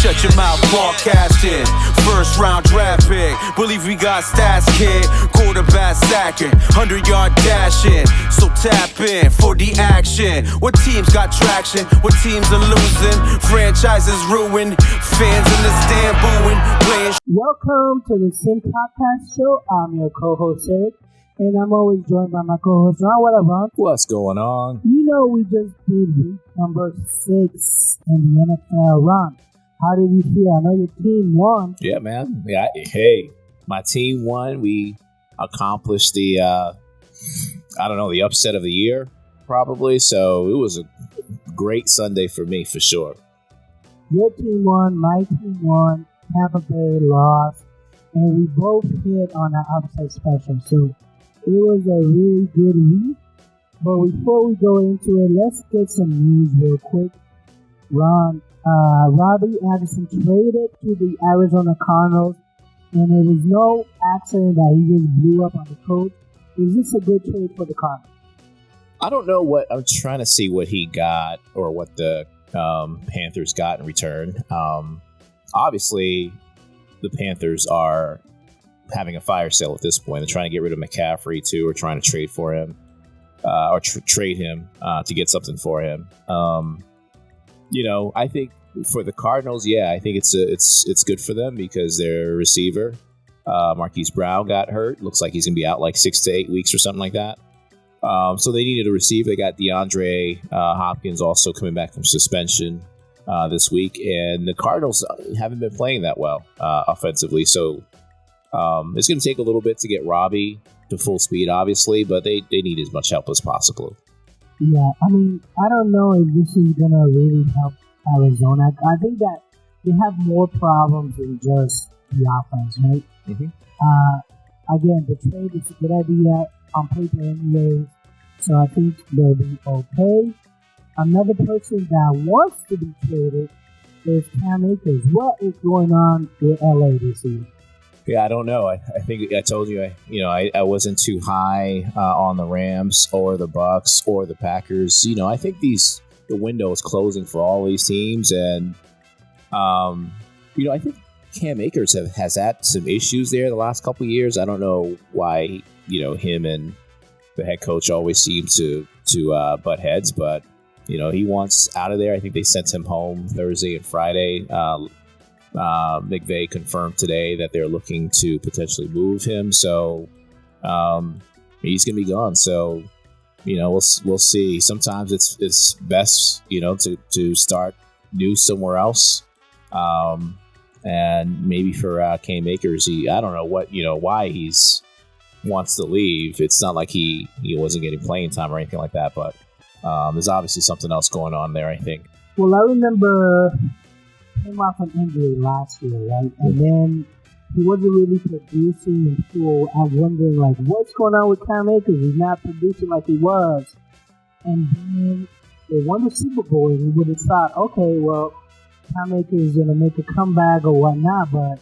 Shut your mouth, broadcasting. First round draft pick. Believe we got stats, kid. Quarterback sacking, 100-yard dashing. So tap in for the action. What teams got traction? What teams are losing? Franchises ruined. Fans in the stand booing. Playing. Welcome to the Sim Podcast Show. I'm your co-host Sirik, and I'm always joined by my co-host Ron. What up, Ron? What's going on? You know we just did week number 6 in the NFL. Ron, how did you feel? I know your team won. Yeah, man. Yeah, hey, my team won. We accomplished the, the upset of the year, probably. So it was a great Sunday for me, for sure. Your team won, my team won, Tampa Bay lost, and we both hit on an upset special. So it was a really good week. But before we go into it, let's get some news real quick. Ron, Robbie Anderson traded to the Arizona Cardinals, and it was no accident that he just blew up on the coach. Is this a good trade for the Cardinals? I don't know what I'm trying to see what he got or what the Panthers got in return. Obviously, the Panthers are having a fire sale at this point. They're trying to get rid of McCaffrey too, or trying to trade for him, or trade him to get something for him. I think for the Cardinals, I think it's good for them because their receiver, Marquise Brown, got hurt. Looks like he's gonna be out like 6 to 8 weeks or something like that. So they needed a receiver. They got DeAndre Hopkins also coming back from suspension this week, and the Cardinals haven't been playing that well offensively. So it's going to take a little bit to get Robbie to full speed, obviously, but they need as much help as possible. Yeah, I mean, I don't know if this is going to really help Arizona. I think that they have more problems than just the offense, right? Mm-hmm. Again, the trade is a good idea on paper anyways, so I think they'll be okay. Another person that wants to be traded is Cam Akers. What is going on with LA this year? Yeah, I don't know. I think I told you, I wasn't too high on the Rams or the Bucks or the Packers. I think the window is closing for all these teams, and I think Cam Akers has had some issues there the last couple of years. I don't know why, him and the head coach always seem to butt heads, but he wants out of there. I think they sent him home Thursday and Friday. McVay confirmed today that they're looking to potentially move him, so he's gonna be gone. So we'll see. Sometimes it's best to start new somewhere else, and maybe for Cam Akers, I don't know what why he's wants to leave. It's not like he wasn't getting playing time or anything like that, but there's obviously something else going on there, I think. Well, I remember came off an injury last year, right? And then he wasn't really producing, and people are wondering, like, what's going on with Cam Akers? He's not producing like he was. And then they won the Super Bowl, and we would have thought, okay, well, Cam Akers is going to make a comeback or whatnot, but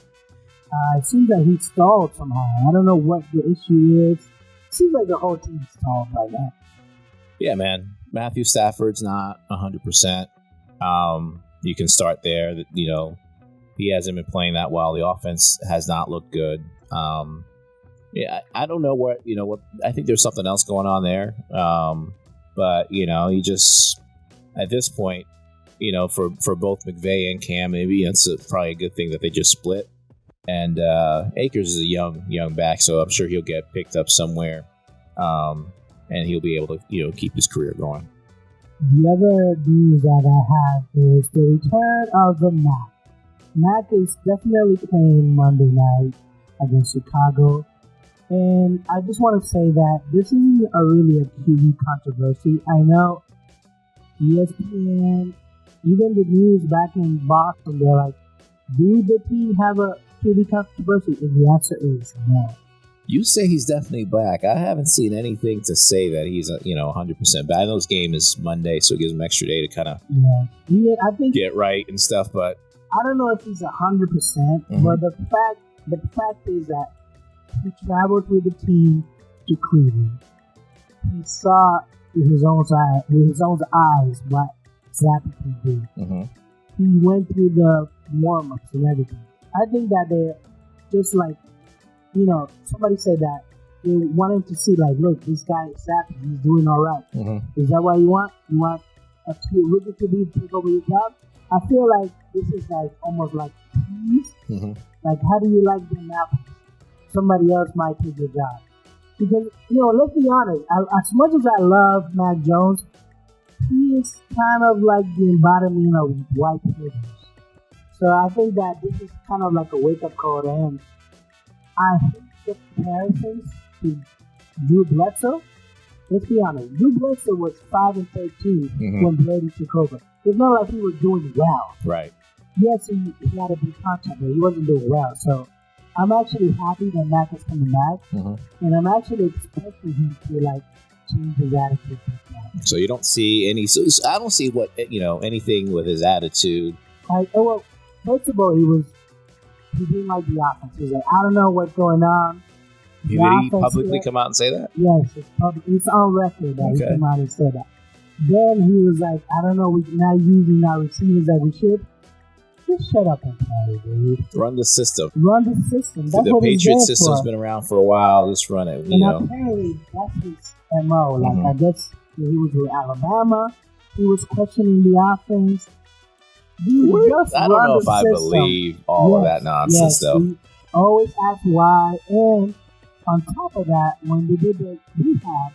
it seems like he stalled somehow. I don't know what the issue is. It seems like the whole team stalled right now. Yeah, man. Matthew Stafford's not 100%. You can start there. He hasn't been playing that well. The offense has not looked good. I don't know what I think there's something else going on there. But you just at this point, for both McVay and Cam, maybe it's probably a good thing that they just split. And Akers is a young back, so I'm sure he'll get picked up somewhere, and he'll be able to keep his career going. The other news that I have is the return of the Mac. Mac is definitely playing Monday night against Chicago, and I just want to say that this isn't really a QB controversy. I know ESPN, even the news back in Boston, they're like, do the team have a QB controversy? And the answer is no. You say he's definitely back. I haven't seen anything to say that he's 100% back. I know his game is Monday, so it gives him extra day to kind of I think get right and stuff. But I don't know if he's 100%. But the fact is that he traveled with the team to Cleveland. He saw with his own eyes what Zappe can do. He went through the warm-ups and everything. I think that they're just like, somebody said that they wanted to see, like, look, this guy is Zappe, he's doing all right. Mm-hmm. Is that what you want? You want a rookie to be take over your job? I feel like this is like almost like peace. Mm-hmm. Like, how do you like them apples? Somebody else might take your job. Because, let's be honest, as much as I love Mac Jones, he is kind of like the embodiment of white privilege. So I think that this is kind of like a wake-up call to him. I hate the comparisons to Drew Bledsoe. Let's be honest, Drew Bledsoe was 5-13 when Brady took over. It's not like he was doing well. Right. Yes, he had a big contract, but he wasn't doing well. So I'm actually happy that Mac is coming back, and I'm actually expecting him to like change his attitude. So you don't see any. So I don't see anything with his attitude. First of all, he didn't like the offense. He was like, I don't know what's going on. Did he publicly come out and say that? Yes, it's on record that he came out and said that. Then he was like, I don't know, we're not using our receivers like we should. Just shut up and play, dude. Run the system. That's the what Patriots system's been around for a while. Just run it. And apparently, that's his MO. Like, I guess he was with Alabama. He was questioning the offense. I don't know if I believe all of that nonsense, though. He always asked why. And on top of that, when they did the rehab,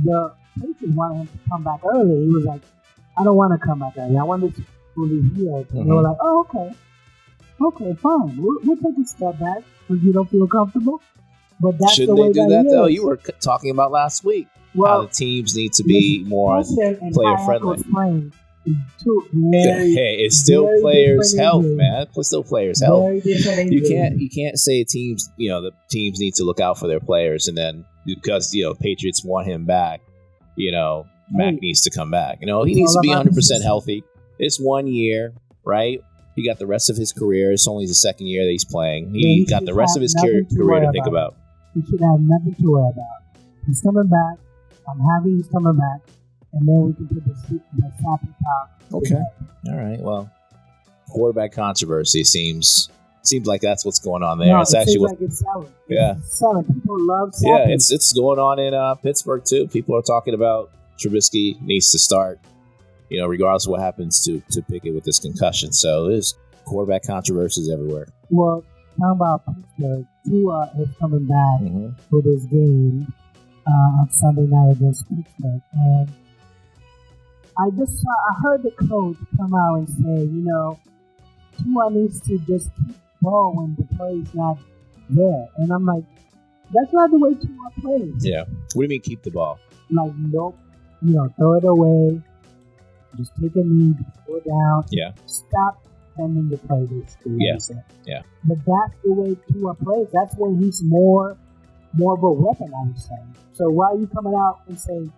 the Patriots wanted him to come back early. He was like, I don't want to come back early. I want to fully healed. And they were like, oh, okay. Okay, fine. We'll take a step back if you don't feel comfortable. But that's Shouldn't the way they do that though? You were talking about last week how the teams need to be more player friendly. Hey, it's still players' health, man. It's still players' health. You can't say teams. The teams need to look out for their players, and then because Patriots want him back, Mac needs to come back. He needs to be 100% healthy. It's 1 year, right? He got the rest of his career. It's only the second year that he's playing. He got the rest of his career to think about. He should have nothing to worry about. He's coming back. I'm happy he's coming back. And then we can put the Zappe talk. Okay. All right. Well, quarterback controversy seems like that's what's going on there. No, it's actually like it's selling. Yeah. It's selling. People love Zappe. Yeah, it's going on in Pittsburgh too. People are talking about Trubisky needs to start, regardless of what happens to Pickett with this concussion. So there's quarterback controversies everywhere. Well, talking about Pittsburgh, Tua is coming back for this game on Sunday night against Pittsburgh, and I heard the coach come out and say, Tua needs to just keep the ball when the play's not there. And I'm like, that's not the way Tua plays. Yeah. What do you mean keep the ball? Like, nope. Throw it away. Just take a knee, go down. Yeah. Stop sending the play, basically. Yeah. Yeah. But that's the way Tua plays. That's when he's more of a weapon, I would say. So why are you coming out and saying,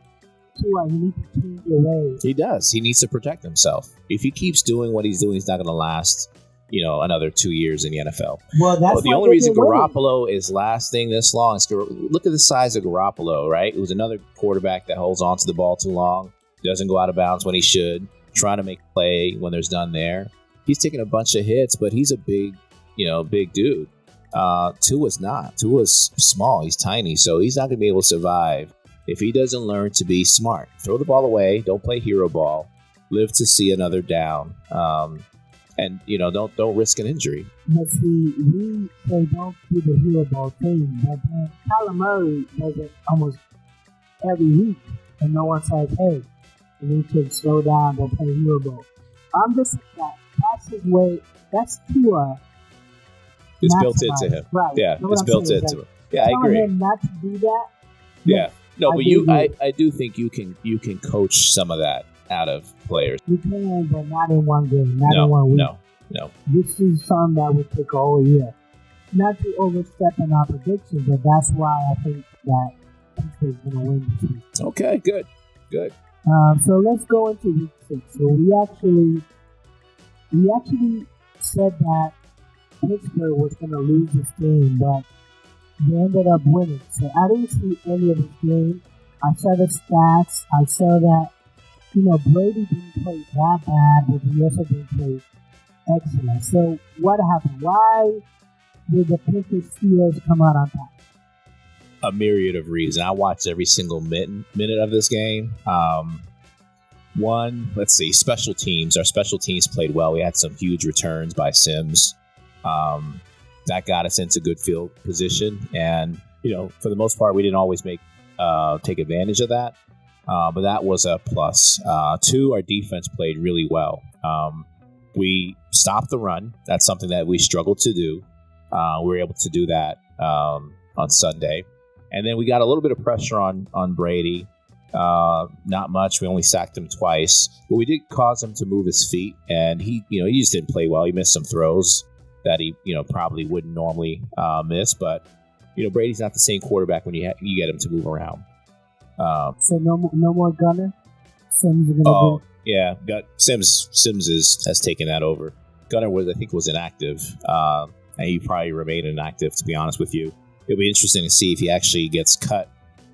Tua, you need to change your ways? He does. He needs to protect himself. If he keeps doing what he's doing, he's not going to last, another 2 years in the NFL. Well, that's the only reason Garoppolo is lasting this long is look at the size of Garoppolo, right? It was another quarterback that holds on to the ball too long, doesn't go out of bounds when he should, trying to make a play when there's none there. He's taking a bunch of hits, but he's a big dude. Tua's not. Tua's small. He's tiny, so he's not going to be able to survive if he doesn't learn to be smart. Throw the ball away. Don't play hero ball. Live to see another down. And don't risk an injury. But see, we say don't do the hero ball thing, but then Kyler Murray does it almost every week, and no one says, "Hey, you need to slow down. Don't play hero ball." I'm just saying that's his way. That's Tua. It's built into him. Right. Yeah, it's built into him. Yeah, I agree. Him not to do that. Yeah. No, but I do think you can coach some of that out of players. You can, but not in one game, not in 1 week. No. This is something that would take a whole year. Not to overstep in our predictions, but that's why I think that Pittsburgh's going to win this week. Okay, good. So let's go into week 6. So we actually said that Pittsburgh was going to lose this game, but they ended up winning. So I didn't see any of this game. I saw the stats. I saw that, Brady didn't play that bad, but he also didn't play Excellent. So what happened? Why did the Patriots Steelers come out on top? A myriad of reasons. I watched every single minute of this game. One, let's see, special teams. Our special teams played well. We had some huge returns by Sims. That got us into good field position. And, for the most part, we didn't always take advantage of that. But that was a plus. Two, our defense played really well. We stopped the run. That's something that we struggled to do. We were able to do that on Sunday. And then we got a little bit of pressure on Brady. Not much. We only sacked him twice. But we did cause him to move his feet. And he just didn't play well. He missed some throws that he, probably wouldn't normally miss. But, Brady's not the same quarterback when you get him to move around. So no more Gunner? Sims is going to go? Yeah. Sims has taken that over. Gunner was inactive. And he probably remained inactive, to be honest with you. It'll be interesting to see if he actually gets cut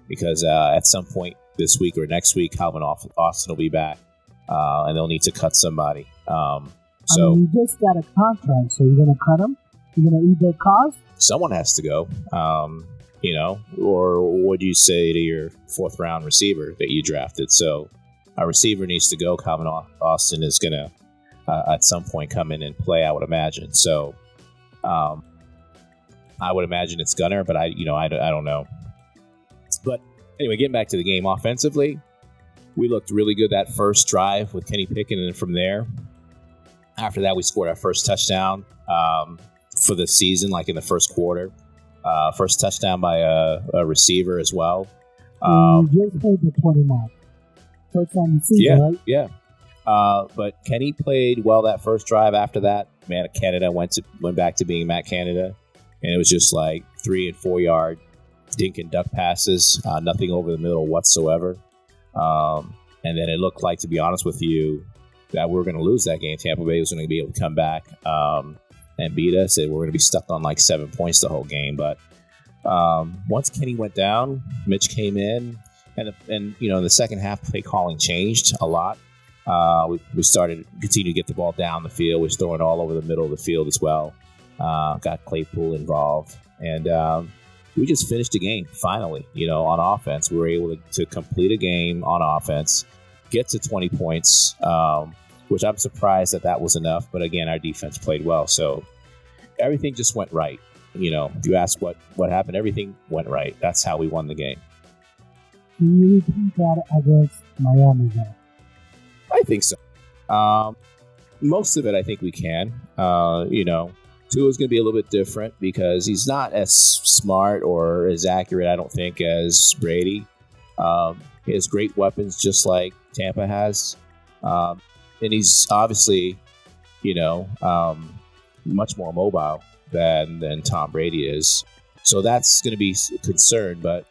because at some point this week or next week, Calvin Austin will be back and they'll need to cut somebody. You just got a contract, so you're going to cut him? You're going to eat their cost? Someone has to go, or what do you say to your fourth round receiver that you drafted? So a receiver needs to go. Calvin Austin is going to at some point come in and play, I would imagine. So I would imagine it's Gunner, but I don't know. But anyway, getting back to the game offensively, we looked really good that first drive with Kenny Pickett, and then from there, after that, we scored our first touchdown for the season, like in the first quarter. First touchdown by a receiver as well. You just played the 20 mark. First time in the season, right? Yeah. But Kenny played well that first drive. After that, Matt Canada went back to being Matt Canada. And it was just like 3 and 4 yard dink and duck passes, nothing over the middle whatsoever. And then it looked like, to be honest with you, that we were going to lose that game. Tampa Bay was going to be able to come back and beat us. And we're going to be stuck on like 7 points the whole game. But once Kenny went down, Mitch came in. And in the second half, play calling changed a lot. We continued to get the ball down the field. We was throwing all over the middle of the field as well. Got Claypool involved, and we just finished the game finally. On offense, we were able to complete a game on offense, get to 20 points, which I'm surprised that was enough. But again, our defense played well, so everything just went right. You ask what happened, everything went right. That's how we won the game. Can you repeat that against Miami then? I think so. Most of it, I think we can. Tua's going to be a little bit different because he's not as smart or as accurate, I don't think, as Brady. He has great weapons just like Tampa has. And he's obviously, much more mobile than Tom Brady is. So that's going to be a concern. But,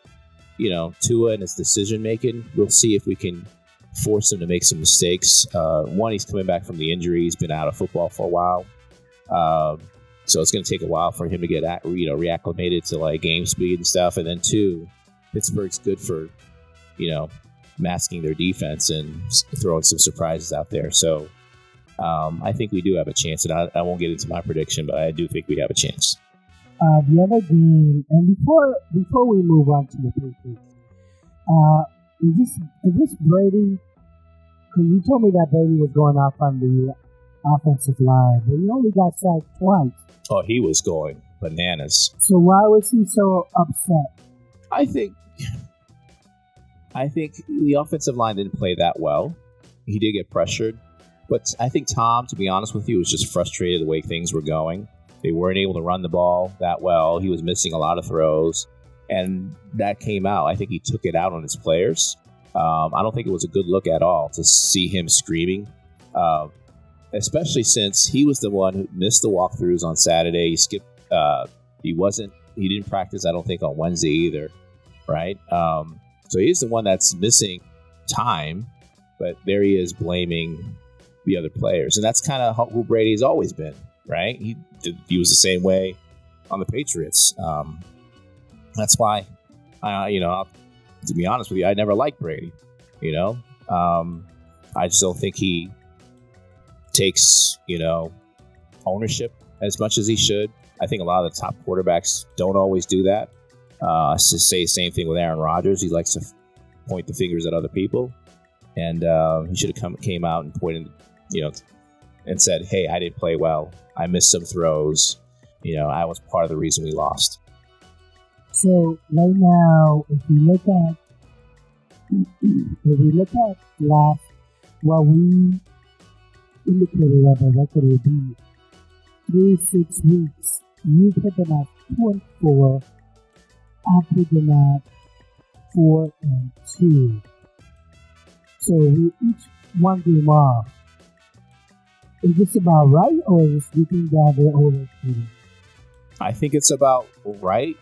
Tua and his decision-making, we'll see if we can force him to make some mistakes. One, he's coming back from the injury. He's been out of football for a while. So it's going to take a while for him to get reacclimated to like game speed and stuff. And then two, Pittsburgh's good for, masking their defense and throwing some surprises out there. So I think we do have a chance. And I won't get into my prediction, but I do think we have a chance. The other game, and before we move on to the Patriots, is this Brady? Because you told me that Brady was going off on the offensive line, but he only got sacked twice. Oh, he was going bananas. So why was he so upset? I think the offensive line didn't play that well. He did get pressured, but I think Tom, to be honest with you, was just frustrated the way things were going. They weren't able to run the ball that well. He was missing a lot of throws, and that came out. I think he took it out on his players. I don't think it was a good look at all to see him screaming. Especially since he was the one who missed the walkthroughs on Saturday. He skipped. He didn't practice, I don't think, on Wednesday either, right? So he's the one that's missing time, but there he is blaming the other players, and that's kind of who Brady's always been, right? He was the same way on the Patriots. That's why, to be honest with you, I never liked Brady. I just don't think he takes, ownership as much as he should. I think a lot of the top quarterbacks don't always do that. I say the same thing with Aaron Rodgers. He likes to point the fingers at other people, and he should have came out and pointed, and said, "Hey, I didn't play well. I missed some throws. I was part of the reason we lost." So right now, if we look at last, what we indicated that the record would be 3-6 weeks. You put them at 2-4. I put them at 4-2. So we each one game off. Is this about right, or is this, you think that they're overshooting? I think it's about right.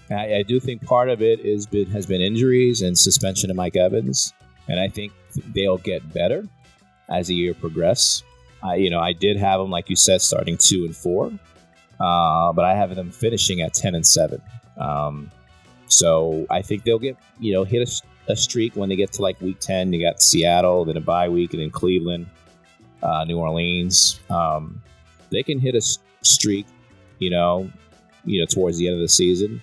I do think part of it has been injuries and suspension of Mike Evans, and I think they'll get better as the year progresses. I did have them, like you said, starting 2-4, but I have them finishing at 10-7. So I think they'll get hit a streak when they get to like week 10. You got Seattle, then a bye week, and then Cleveland, New Orleans. They can hit a streak, towards the end of the season.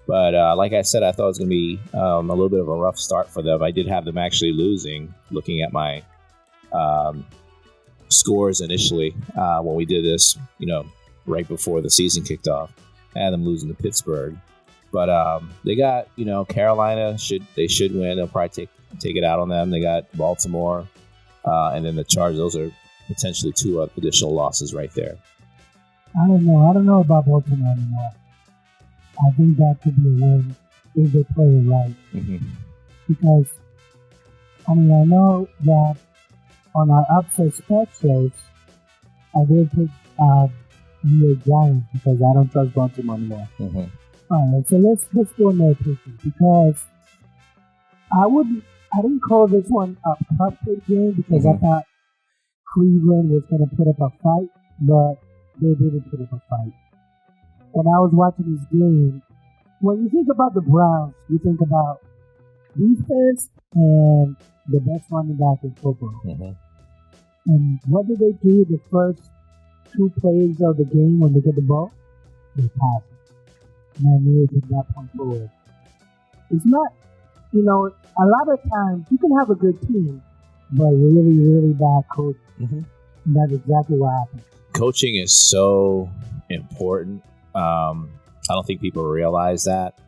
But like I said, I thought it was going to be a little bit of a rough start for them. I did have them actually losing, looking at my scores initially when we did this, right before the season kicked off. I had them losing to Pittsburgh. But they got, Carolina, should win. They'll probably take it out on them. They got Baltimore and then the Chargers. Those are potentially 2 additional losses right there. I don't know. I don't know about Baltimore anymore. I think that could be a win if they play it right. Mm-hmm. Because, I know that on our upset specials, I did pick New York Giants because I don't trust Baltimore anymore. Mm-hmm. All right, so let's go in there quickly, because I didn't call this one a cupcake game because I thought Cleveland was going to put up a fight, but they didn't put up a fight. When I was watching this game, when you think about the Browns, you think about defense and the best running back in football. Mm-hmm. And what do they do the first 2 plays of the game when they get the ball? They pass it. And I knew from that point forward. It's not, a lot of times you can have a good team, but really, really bad coach. Mm-hmm. And that's exactly what happened. Coaching is so important. I don't think people realize that.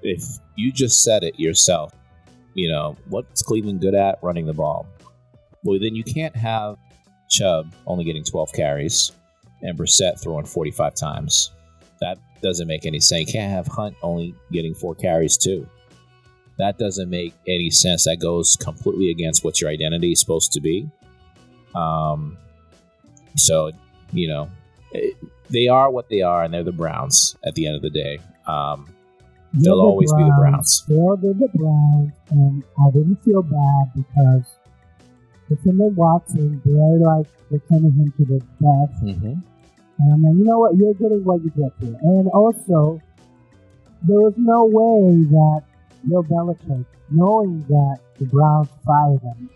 If you just said it yourself, what's Cleveland good at? Running the ball. Well, then you can't have Chubb only getting 12 carries and Brissett throwing 45 times. That doesn't make any sense. You can't have Hunt only getting 4 carries too. That doesn't make any sense. That goes completely against what your identity is supposed to be. They are what they are, and they're the Browns at the end of the day. They'll always be the Browns. They're the Browns, and I didn't feel bad because defending Watson, they're defending him to the death. Mm-hmm. And I'm like, you know what? You're getting what you get here. And also, there was no way that Bill Belichick, knowing that the Browns fired him,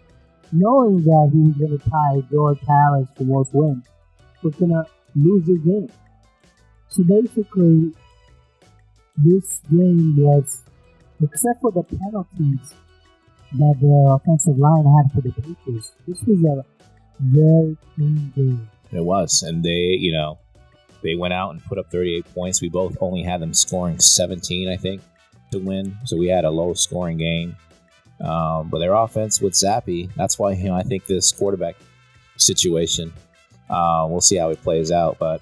knowing that he was going to tie George Harris for most wins, was going to lose the game. So basically, this game was, except for the penalties that the offensive line had for the Patriots, this was a very clean game. It was, and they went out and put up 38 points. We both only had them scoring 17, I think, to win. So we had a low-scoring game. But their offense with Zappe, that's why I think this quarterback situation, we'll see how it plays out. But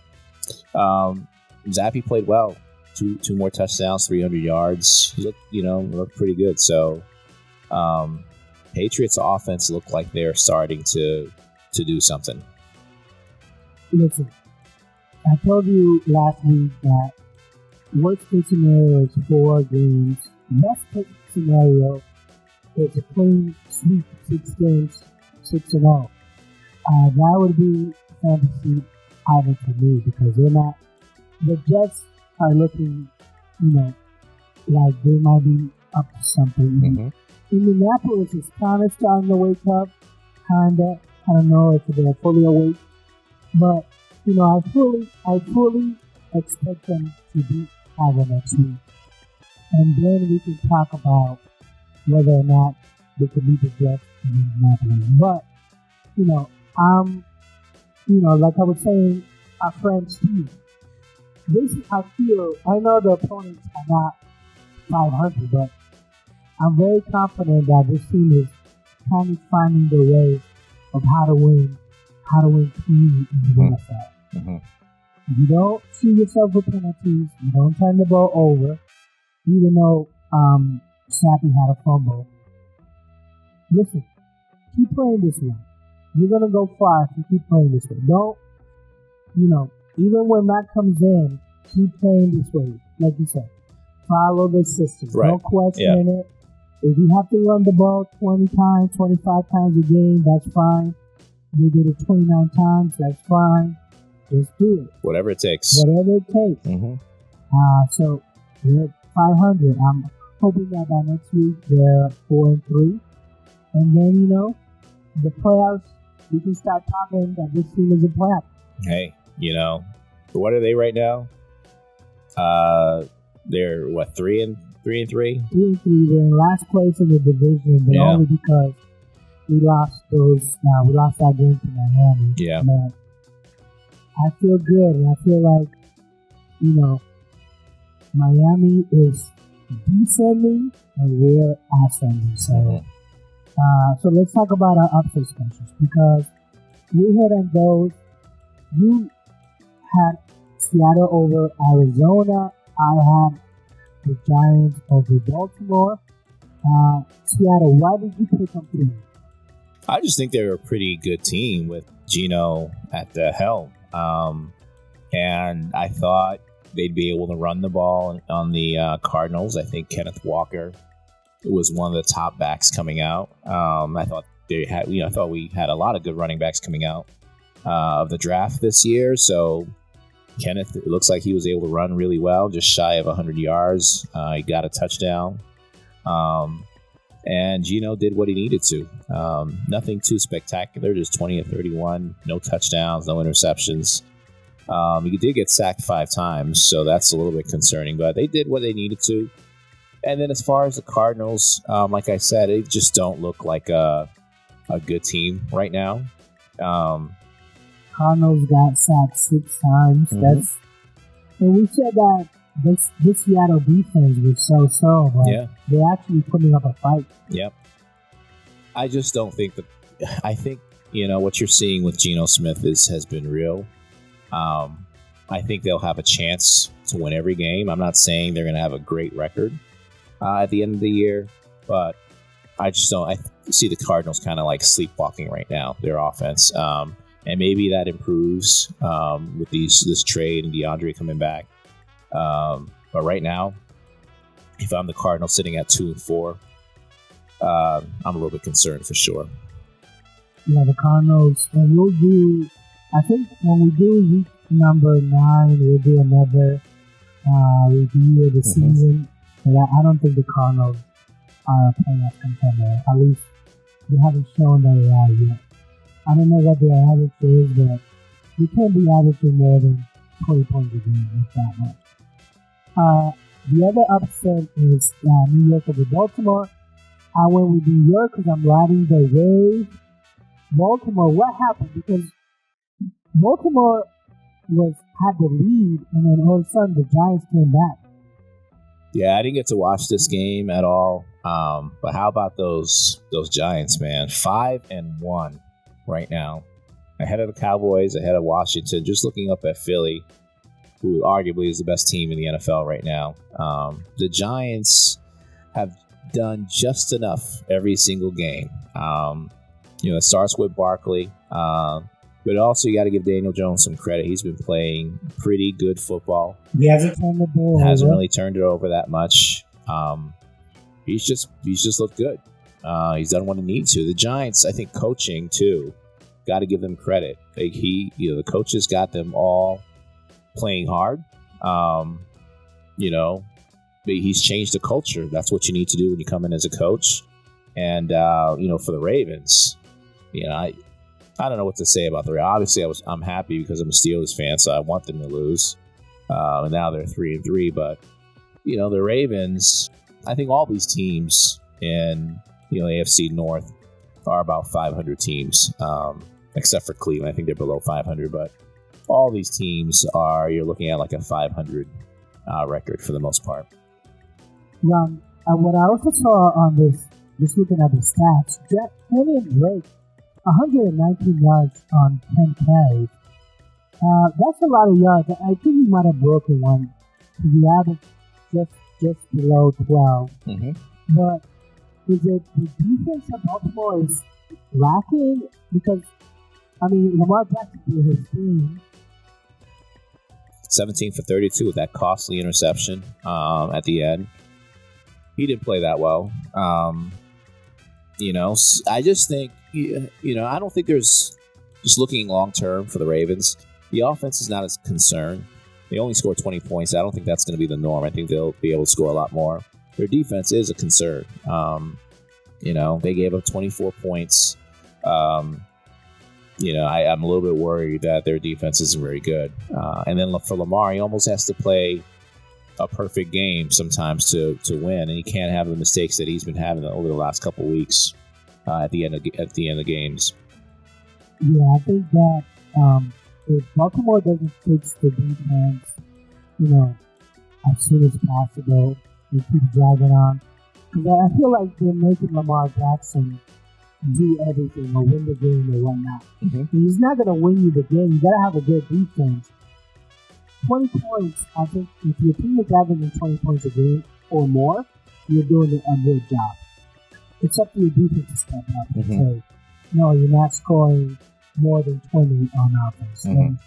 Zappe played well. Two more touchdowns, 300 yards. He looked pretty good. So Patriots offense looked like they're starting to do something. Listen, I told you last week that worst case scenario is 4 games. Best case scenario is a clean sweep, 6 games, 6-0. That would be fantasy item for me because the Jets are looking, like they might be up to something. Mm-hmm. Indianapolis is kind of starting to wake up, I don't know if they're fully awake. But I fully expect them to beat Chicago next week, and then we can talk about whether or not they could beat the Jets and Napoli. But like I was saying, our friend Steve, I know the opponents are not 500, but I'm very confident that this team is kind of finding the ways of how to win clean in the NFL. Mm-hmm. You don't shoot yourself with penalties. You don't turn the ball over, even though Zappe had a fumble. Listen, keep playing this way. You're going to go far if you keep playing this way. Don't, even when Matt comes in, keep playing this way. Like you said, follow the system. Right. Don't question it. If you have to run the ball 20 times, 25 times a game, that's fine. They did it 29 times, that's fine. Just do it. Whatever it takes. Mm-hmm. So we're at 500. I'm hoping that by next week they're 4-3. And then, the playoffs, we can start talking that this team is a playoff. Hey, what are they right now? They're 3-3? 3-3. They're in last place in the division, but only because we lost that game to Miami. Yeah. Man, I feel good, and I feel like, Miami is descending and we're ascending. So, so let's talk about our upset specials, because we hit on those. You had Seattle over Arizona. I had the Giants over Baltimore. Seattle, why did you pick them for? I just think they're a pretty good team with Geno at the helm. And I thought they'd be able to run the ball on the Cardinals. I think Kenneth Walker was one of the top backs coming out. I thought they had, I thought we had a lot of good running backs coming out of the draft this year. So Kenneth, it looks like he was able to run really well, just shy of 100 yards. He got a touchdown. And Geno did what he needed to. Nothing too spectacular, just 20 of 31, no touchdowns, no interceptions. He did get sacked 5 times, so that's a little bit concerning, but they did what they needed to. And then as far as the Cardinals, like I said, they just don't look like a good team right now. Cardinals got sacked 6 times. And we said that this Seattle defense was so, but they're actually putting up a fight. Yep. I just don't think I think, what you're seeing with Geno Smith has been real. I think they'll have a chance to win every game. I'm not saying they're going to have a great record at the end of the year, but I just don't. I see the Cardinals kind of like sleepwalking right now, their offense. And maybe that improves with this trade and DeAndre coming back. But right now, if I'm the Cardinals sitting at 2-4, I'm a little bit concerned for sure. Yeah, the Cardinals, and we'll do. I think when we do week number 9, we'll do another review of the season. But I don't think the Cardinals are a playoff contender. At least they haven't shown that they are yet. I don't know what their average is, but we can't be averaging more than 20 points a game, if that much. The other upset is New York over Baltimore. I went with New York because I'm riding the wave. Baltimore, what happened? Because Baltimore had the lead, and then all of a sudden the Giants came back. Yeah, I didn't get to watch this game at all. But how about those Giants, man? 5-1 right now, ahead of the Cowboys, ahead of Washington. Just looking up at Philly, who arguably is the best team in the NFL right now. The Giants have done just enough every single game. It starts with Barkley. But also, you got to give Daniel Jones some credit. He's been playing pretty good football. He hasn't turned the ball over. Hasn't really turned it over that much. He's just looked good. He's done what he needs to. The Giants, I think, coaching too. Got to give them credit. The coaches got them all playing hard. He's changed the culture. That's what you need to do when you come in as a coach. And for the Ravens, I don't know what to say about the Ravens. Obviously, I'm happy because I'm a Steelers fan, so I want them to lose. And now they're 3-3, but the Ravens. I think all these teams in AFC North are about 500 teams, except for Cleveland. I think they're below 500, but all these teams you're looking at like a 500 record for the most part. What I also saw on this, just looking at the stats, Kenyon Drake, 119 yards on 10 carries. That's a lot of yards. I think he might have broken one. He averaged just below 12. Mm-hmm. But is it the defense of Baltimore is lacking? Because, Lamar Jackson did his thing. 17 for 32 with that costly interception at the end. He didn't play that well. I just think, I don't think there's, just looking long term for the Ravens, the offense is not as concerned. They only scored 20 points. I don't think that's going to be the norm. I think they'll be able to score a lot more. Their defense is a concern. They gave up 24 points. I'm a little bit worried that their defense isn't very good. And then for Lamar, he almost has to play a perfect game sometimes to win, and he can't have the mistakes that he's been having over the last couple of weeks at the end of games. Yeah, I think that if Baltimore doesn't fix the defense, as soon as possible, they keep dragging on. Because I feel like they're making Lamar Jackson do everything or win the game or whatnot. Mm-hmm. He's not going to win you the game. You got to have a good defense. 20 points, I think if your team is averaging 20 points a game or more, you're doing a good job. It's up to your defense to step up and say, no, you're not scoring more than 20 on offense. Mm-hmm. And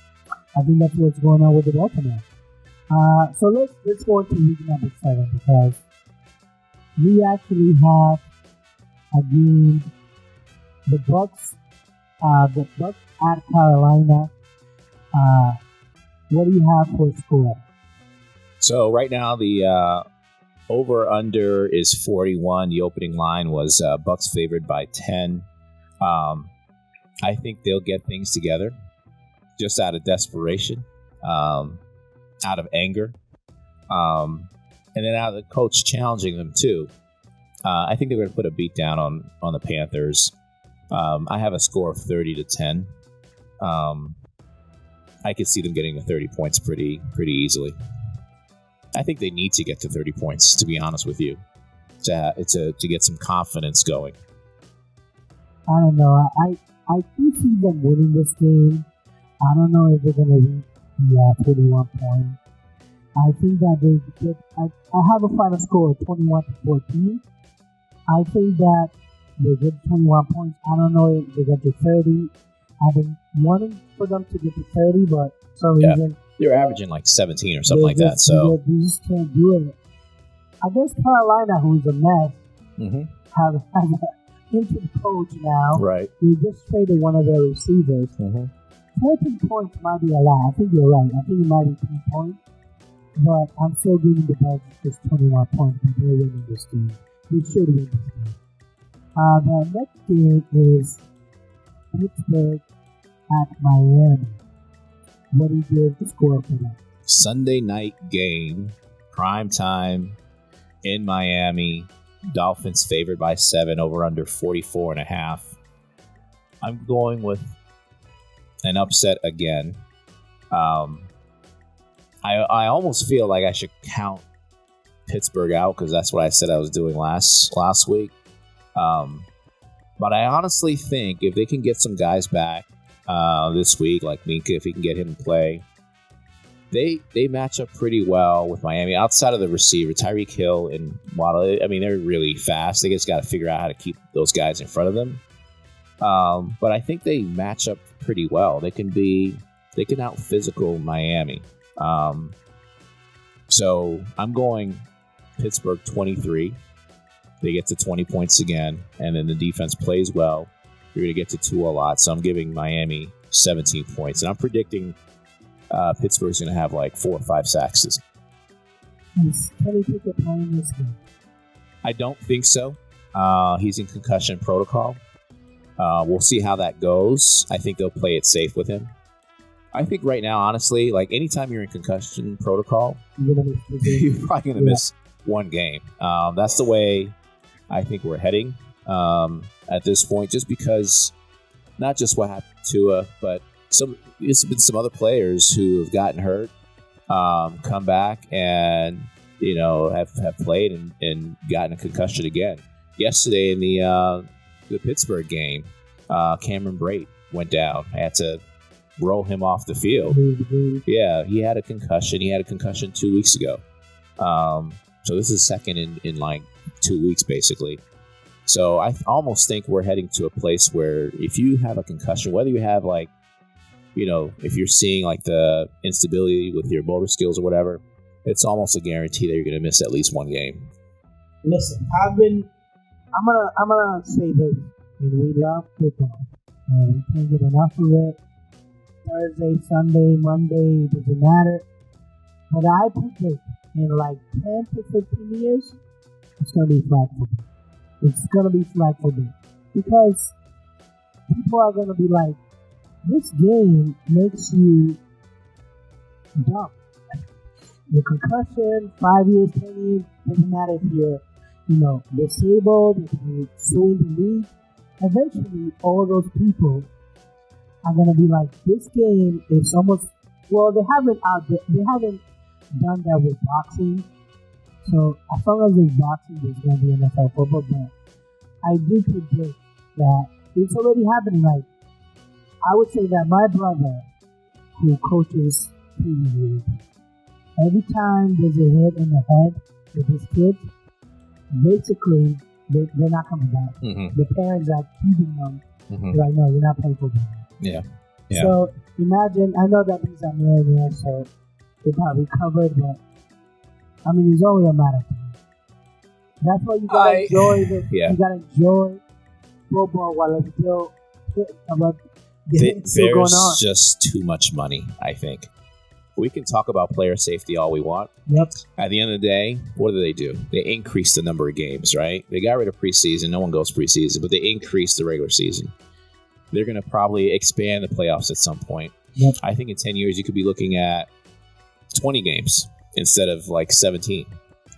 I think that's what's going on with the Baltimore. So let's go into week number 7 because we actually have a game. The Bucks at Carolina. What do you have for score? So right now the over-under is 41. The opening line was Bucks favored by 10. I think they'll get things together just out of desperation, out of anger, and then out of the coach challenging them too. I think they're going to put a beat down on the Panthers. I have a score of 30-10. I could see them getting to 30 points pretty easily. I think they need to get to 30 points, to be honest with you, to get some confidence going. I don't know. I do see them winning this game. I don't know if they're going to reach the 41 points. I think that they get. I have a final score of 21-14. I think that they get 21 points. I don't know if they get to 30. I've been wanting for them to get to 30, but for some reason they're averaging like 17 or something like that. So they just can't do it. Against Carolina, who's a mess, has an interim coach now. Right. They just traded one of their receivers. 14 points might be a lot. I think you're right. I think it might be 10 points. But I'm still giving the Bucks just 21 points. But they're winning this game. They should win this game. The next game is Pittsburgh at Miami. What do you give the score for that? Sunday night game, prime time in Miami. Dolphins favored by 7, over under 44.5. I'm going with an upset again. I almost feel like I should count Pittsburgh out because that's what I said I was doing last week. But I honestly think if they can get some guys back this week, like Minka, if he can get him to play, they match up pretty well with Miami. Outside of the receiver, Tyreek Hill and Waddle, I mean, they're really fast. They just got to figure out how to keep those guys in front of them. But I think they match up pretty well. They can out physical Miami. So I'm going Pittsburgh 23. They get to 20 points again, and then the defense plays well. You're going to get to 2 a lot. So I'm giving Miami 17 points, and I'm predicting Pittsburgh's going to have like 4 or 5 sacks. Is Kenny Pickett playing this game? I don't think so. He's in concussion protocol. We'll see how that goes. I think they'll play it safe with him. I think right now, honestly, like anytime you're in concussion protocol, you're probably going to miss one game. That's the way I think we're heading at this point, just because not just what happened to Tua, but it's been some other players who have gotten hurt, come back and, have played and gotten a concussion again. Yesterday in the Pittsburgh game, Cameron Brate went down. I had to roll him off the field. Yeah, he had a concussion. He had a concussion 2 weeks ago. So this is second in like 2 weeks, basically. So I almost think we're heading to a place where if you have a concussion, whether you have like, if you're seeing like the instability with your motor skills or whatever, it's almost a guarantee that you're going to miss at least one game. Listen, I'm gonna say this, and we love football, and we can't get enough of it. Thursday, Sunday, Monday, it doesn't matter. But I predict in like 10 to 15 years, it's going to be flag football. It's going to be flag football. Because people are going to be like, this game makes you dumb. Your concussion, 5 years, 10 years, doesn't matter if you're, disabled, if you're suing the league. Eventually, all those people are going to be like, this game is almost, they haven't done that with boxing. So as long as there's boxing, there's going to be NFL football. But I do predict that it's already happening. Like, I would say that my brother, who coaches TV league, every time there's a hit in the head with his kids, basically they're not coming back. Mm-hmm. The parents are keeping them. Mm-hmm. They're like, no, you're not playing football. Yeah. So imagine, I know that these are millionaires, so they probably covered, but I mean, it's only a matter of time. That's why you gotta enjoy you gotta enjoy football while it's still going on. There's just too much money, I think. We can talk about player safety all we want. Yep. At the end of the day, what do? They increase the number of games, right? They got rid of preseason. No one goes preseason, but they increase the regular season. They're going to probably expand the playoffs at some point. Yep. I think in 10 years, you could be looking at 20 games instead of like 17.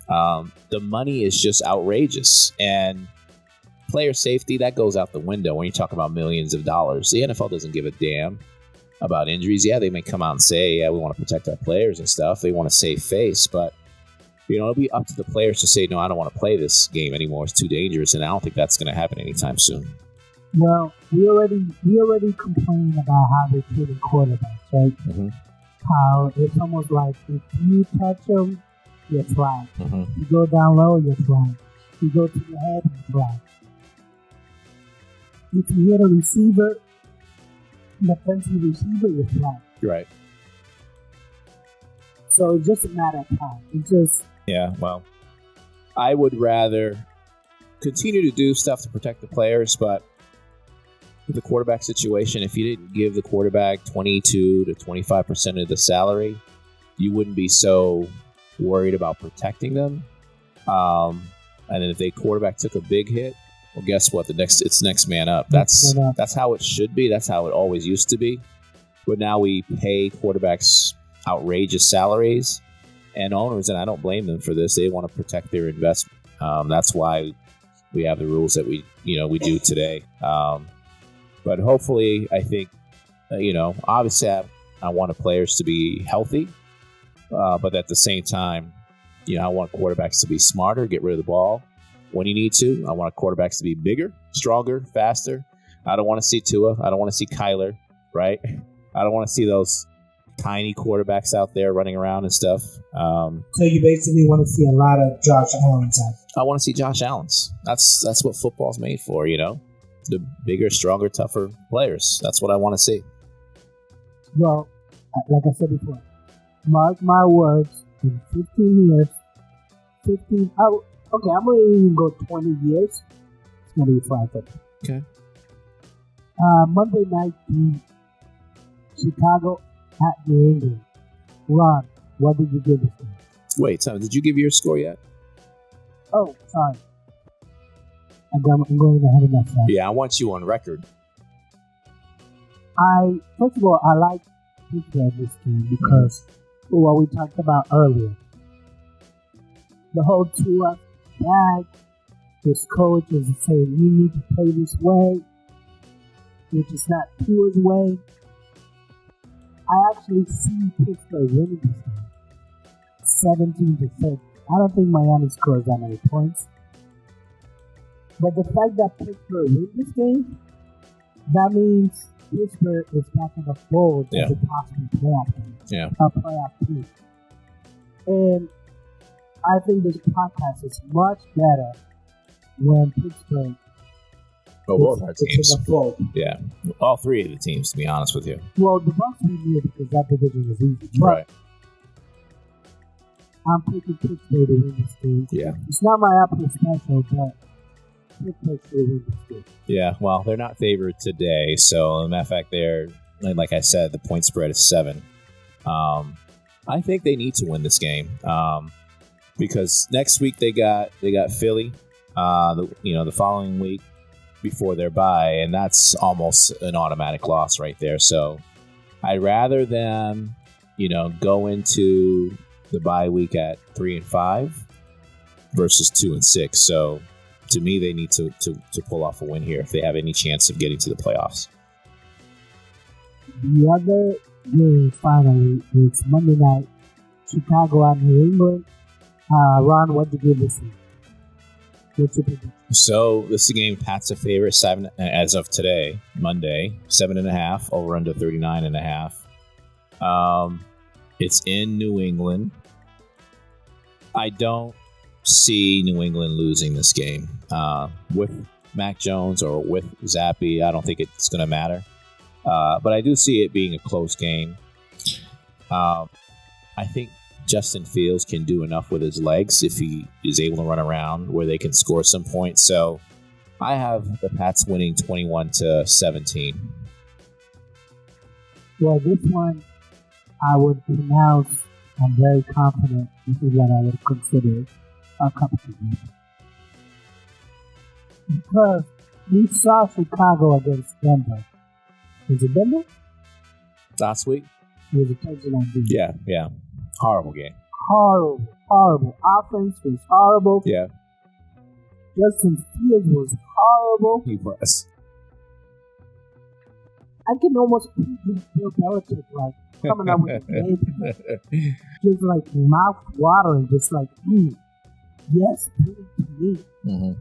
The money is just outrageous. And player safety, that goes out the window when you talk about millions of dollars. The NFL doesn't give a damn about injuries. Yeah, they may come out and say, we want to protect our players and stuff. They want to save face. But, it'll be up to the players to say, no, I don't want to play this game anymore. It's too dangerous. And I don't think that's going to happen anytime soon. Well, we already complained about how they're treating quarterbacks, right? Mm-hmm. How it's almost like if you touch them, you're flagged. Mm-hmm. You go down low, you're flagged. You go to your head, you're flagged. If you hit a receiver, an offensive receiver, you're flagged. Right. So it's just a matter of time. It's just... Yeah, well, I would rather continue to do stuff to protect the players, but with the quarterback situation, if you didn't give the quarterback 22 to 25% of the salary, you wouldn't be so worried about protecting them. And then if the quarterback took a big hit, well, guess what? It's next man up. That's how it should be. That's how it always used to be. But now we pay quarterbacks outrageous salaries, and owners, and I don't blame them for this. They want to protect their investment. That's why we have the rules that we do today. But hopefully, I think, obviously I want the players to be healthy, but at the same time, I want quarterbacks to be smarter, get rid of the ball when you need to. I want quarterbacks to be bigger, stronger, faster. I don't want to see Tua. I don't want to see Kyler, right? I don't want to see those tiny quarterbacks out there running around and stuff. So you basically want to see a lot of Josh Allen's out. I want to see Josh Allen's. That's what football's made for, The bigger, stronger, tougher players. That's what I want to see. Well, like I said before, mark my words, in 15 years, I'm going to even go 20 years. It's going to be flag football. Okay. Monday night game, Chicago at New England. Ron, what did you give this game? Wait, Tom, did you give your score yet? Oh, sorry. I'm going ahead of myself. Yeah, I want you on record. First of all, I like Pittsburgh this game because what we talked about earlier. The whole Tua bag, his coach is saying you need to play this way, which is not Tua's way. I actually see Pittsburgh winning this game, 17-6. I don't think Miami scores that many points. But the fact that Pittsburgh wins this game, that means Pittsburgh is back in the fold as a possible playoff game. Yeah. A playoff team. And I think this podcast is much better when Pittsburgh both our is in teams. the fold. Yeah. All three of the teams, to be honest with you. Well, the Bucs we knew because that division is easy. But Right. I'm picking Pittsburgh to win this game. Yeah. It's not my Apple special, but Pittsburgh should win this game. Yeah, well, they're not favored today, so as a matter of fact, they're, like I said, the point spread is 7. I think they need to win this game because next week they got Philly, the following week before their bye, and that's almost an automatic loss right there. So I'd rather them, go into the bye week at 3-5 versus 2-6. So to me, they need to pull off a win here if they have any chance of getting to the playoffs. The other game, finally, is Monday night, Chicago at New England. Ron, what did you give this game? What's your prediction? So this is a game Pat's a favorite, 7 as of today, Monday, 7.5, over under 39.5. It's in New England. I don't see New England losing this game. With Mac Jones or with Zappe, I don't think it's going to matter. But I do see it being a close game. I think Justin Fields can do enough with his legs if he is able to run around where they can score some points. So I have the Pats winning 21-17. Well, this one I would pronounce, I'm very confident, this is what I would consider a cupcake game. Because we saw Chicago against Denver. Was it Denver? Last week? It was a Thursday night game. Yeah. Horrible game. Horrible. Offense was horrible. Yeah. Justin Fields was horrible. He was. I can almost picture Bill Belichick coming up with a game, just mouth watering, just yes, bring it to me. Mm-hmm.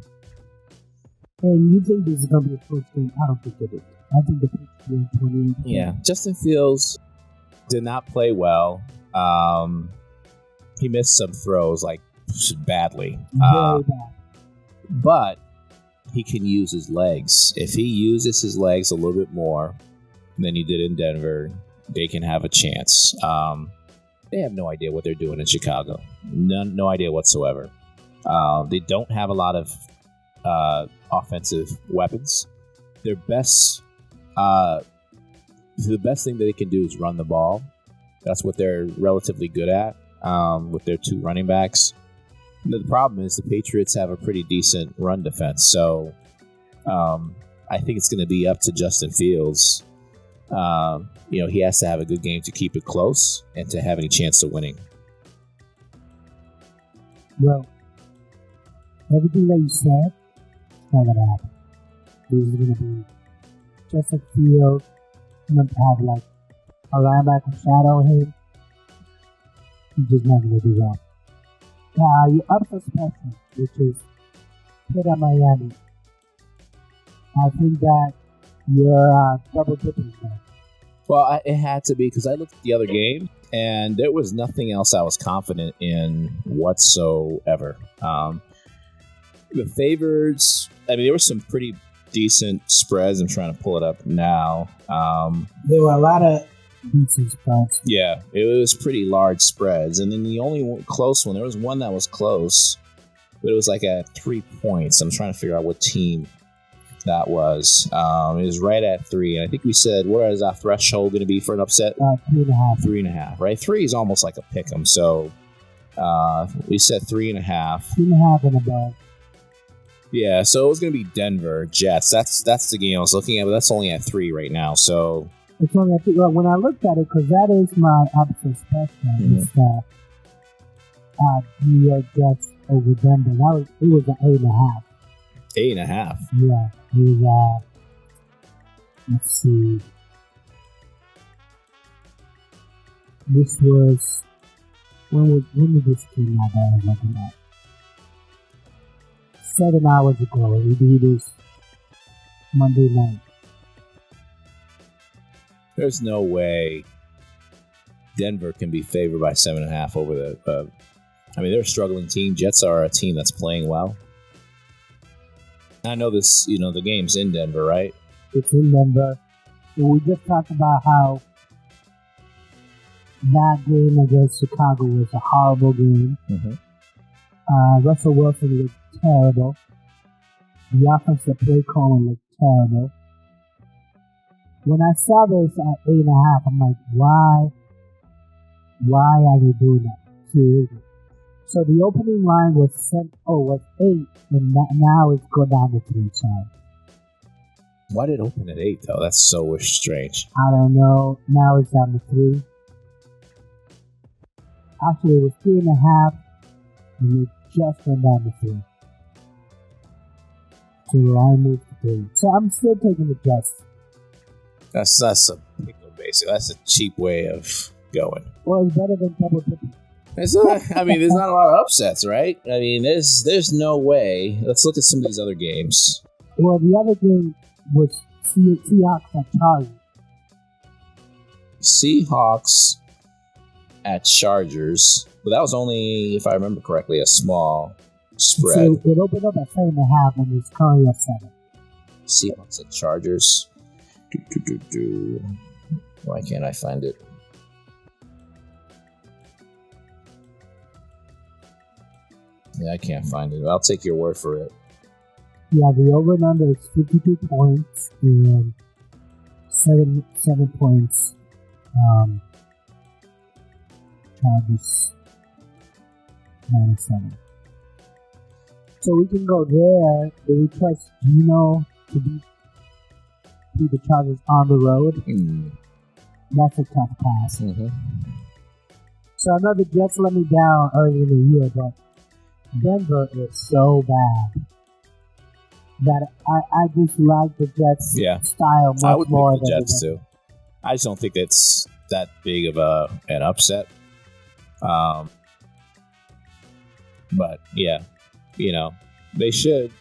And you think this is going to be a close game? I don't think it is. I think the Patriots win 28. Yeah, Justin Fields did not play well. He missed some throws badly. Very bad. But he can use his legs. If he uses his legs a little bit more than he did in Denver, they can have a chance. They have no idea what they're doing in Chicago. No idea whatsoever. They don't have a lot of offensive weapons. Their best, the best thing that they can do is run the ball. That's what they're relatively good at with their 2 running backs. The problem is the Patriots have a pretty decent run defense, so I think it's going to be up to Justin Fields. He has to have a good game to keep it close and to have any chance of winning. Well, everything that you said is not going to happen. This is going to be Justin Fields going to have a linebacker shadow him. He's just not going to do well. Your upset special, which is Pitt at Miami. I think that you're double dipping there. Well, it had to be because I looked at the other game and there was nothing else I was confident in whatsoever. The favorites, there were some pretty decent spreads. I'm trying to pull it up now. There were a lot of decent spreads. Yeah, it was pretty large spreads. And then the only close one, there was one that was close, but it was at 3 points. I'm trying to figure out what team that was. It was right at 3. And I think we said, what is our threshold going to be for an upset? 3.5. 3.5, right? 3 is almost like a pick 'em. So we said 3.5. 3.5 and above. Yeah, so it was going to be Denver Jets. That's the game I was looking at, but that's only at 3 right now. So It's only well, when I looked at it, because that is my upset special. It's the New York Jets over Denver. It was an 8.5. 8.5. Yeah, it was. Let's see. This was when did this game out that I was looking at? 7 hours ago. We do this Monday night. There's no way Denver can be favored by 7.5 over the. I mean, they're a struggling team. Jets are a team that's playing well. I know this. The game's in Denver, right? It's in Denver. And we just talked about how that game against Chicago was a horrible game. Russell Wilson looked terrible. The offensive play calling looked terrible. When I saw this at 8.5, I'm like, why? Why are they doing that? Seriously. So the opening line was 8, and now it's go down to 3. Sorry. Why did it open at 8 though? That's so strange. I don't know. Now it's down to 3. Actually, it was 3.5, and it just went down to 3. So the line moved to 3. So I'm still taking the Jets. That's a pickle, basically. That's a cheap way of going. Well, it's better than double dipping. There's not a lot of upsets, right? I mean, there's no way. Let's look at some of these other games. Well, the other game was Seahawks at Chargers. Seahawks at Chargers. But that was only, if I remember correctly, a small spread. So it opened up at 7.5 and it's currently at 7. Seahawks at Chargers. Why can't I find it? Yeah, I can't find it. I'll take your word for it. Yeah, the over and under is 52 points and 7 points. Chargers -7. So we can go there. Do we trust Gino to beat the Chargers on the road? That's a tough pass. So I know the Jets let me down early in the year, but Denver is so bad that I just like the Jets style much more. I would pick the Jets too. I just don't think it's that big of an upset. But yeah, they should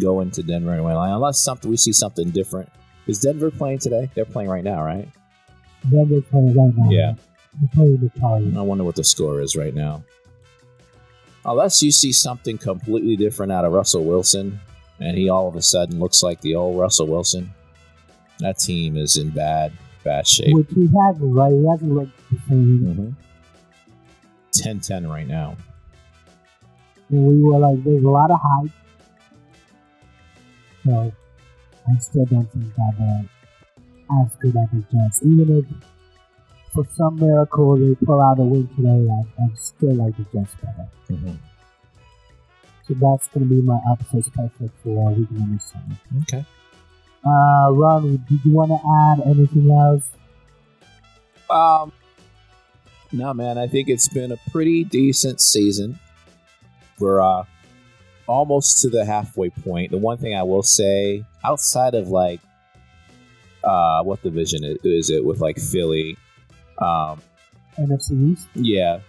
go into Denver and win, unless we see something different. Is Denver playing today? They're playing right now, right? Denver's playing right now. Yeah. They're playing the Chargers. I wonder what the score is right now. Unless you see something completely different out of Russell Wilson, and he all of a sudden looks like the old Russell Wilson, that team is in bad shape. Which he hasn't, right? He hasn't looked the same. 10-10 right now. And we were like, there's a lot of hype. So, I still don't think that they're as good as the Jets. Even if, for some miracle, they pull out a win today, I still like the Jets better. So that's going to be my upset special for week number 7. Okay. Ronnie, did you want to add anything else? No, man. I think it's been a pretty decent season. We're almost to the halfway point. The one thing I will say, outside of what division is it with Philly? NFC East? Yeah.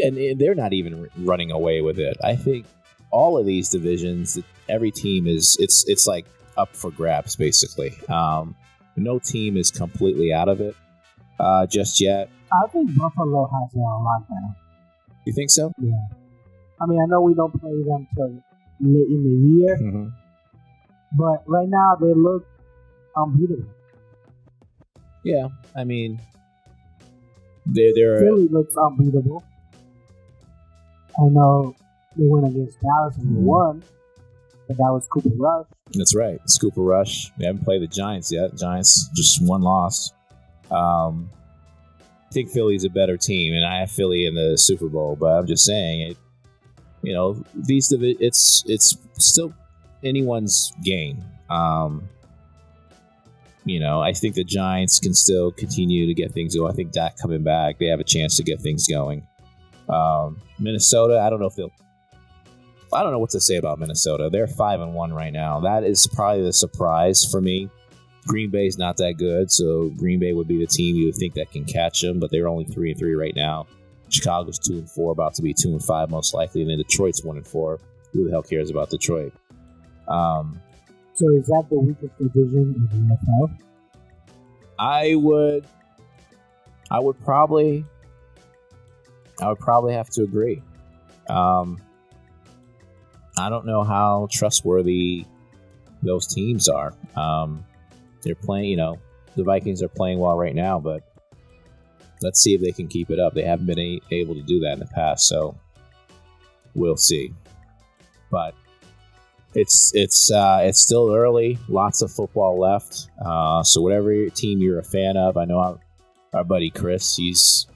And they're not even running away with it. I think all of these divisions, every team it's like up for grabs, basically. No team is completely out of it just yet. I think Buffalo has it on lockdown. You think so? Yeah. I mean, I know we don't play them till late in the year, but right now they look unbeatable. Yeah, I mean, they're Philly looks unbeatable. I know they went against Dallas and they won, but that was Cooper Rush. That's right, it's Cooper Rush. They haven't played the Giants yet. Giants just one loss. I think Philly's a better team, and I have Philly in the Super Bowl. But I'm just saying, it's still anyone's game. I think the Giants can still continue to get things going. I think Dak coming back, they have a chance to get things going. Minnesota, I don't know what to say about Minnesota. They're 5-1 right now. That is probably the surprise for me. Green Bay's not that good, so Green Bay would be the team you would think that can catch them, but they're only 3-3 right now. Chicago's 2-4, about to be 2-5 most likely, and then Detroit's 1-4. Who the hell cares about Detroit? So is that the weakest division in the NFL? I would probably have to agree. I don't know how trustworthy those teams are. They're playing, the Vikings are playing well right now, but let's see if they can keep it up. They haven't been able to do that in the past, so we'll see. But it's still early. Lots of football left. So whatever team you're a fan of, I know our buddy Chris, he's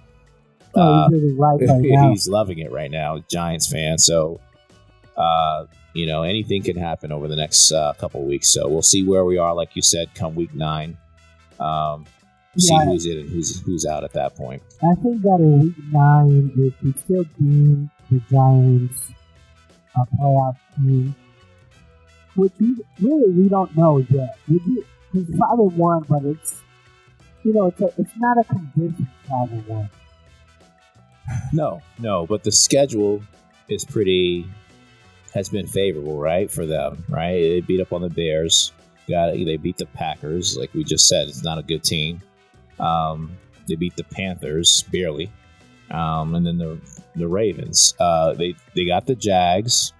really right now. He's loving it right now. Giants fan. So anything can happen over the next couple of weeks. So we'll see where we are, like you said, come week 9. See who's in and who's out at that point. I think that in week 9, if we still deem the Giants a playoff team, which we don't know yet. He's 5-1, but it's it's not a convincing 5-1. No, but the schedule is has been favorable, right, for them, right? They beat up on the Bears. They beat the Packers, like we just said. It's not a good team. They beat the Panthers barely, and then the Ravens. They got the Jags.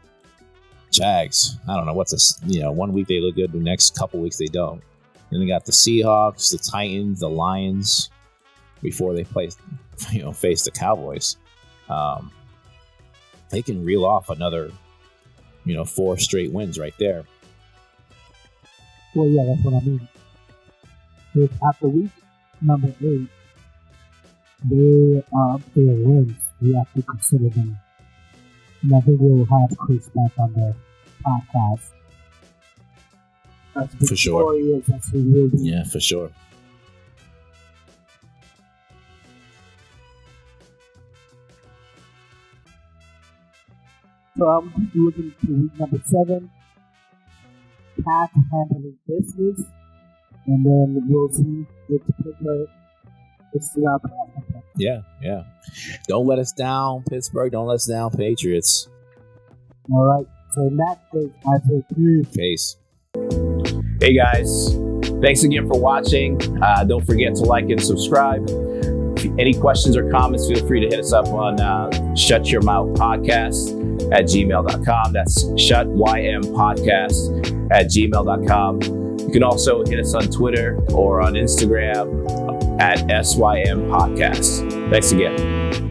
I don't know what's this. 1 week they look good, the next couple weeks they don't. Then they got the Seahawks, the Titans, the Lions. Before they face the Cowboys, they can reel off another 4 straight wins right there. Well, yeah, that's what I mean. If after week number 8, they are up to their wins, we have to consider them. And I think we'll have Chris back on the podcast. For sure. That's who will be. Yeah, for sure. So I'm looking to week number 7. Pat handling business. And then we'll see if Pittsburgh is still out there. Yeah. Don't let us down, Pittsburgh. Don't let us down, Patriots. All right. So in that case, I say peace. Hey guys, thanks again for watching. Don't forget to like and subscribe. Any questions or comments, feel free to hit us up on Shut Your Mouth Podcast at gmail.com. That's shutympodcast@gmail.com. You can also hit us on Twitter or on Instagram at SYM Podcast. Thanks again.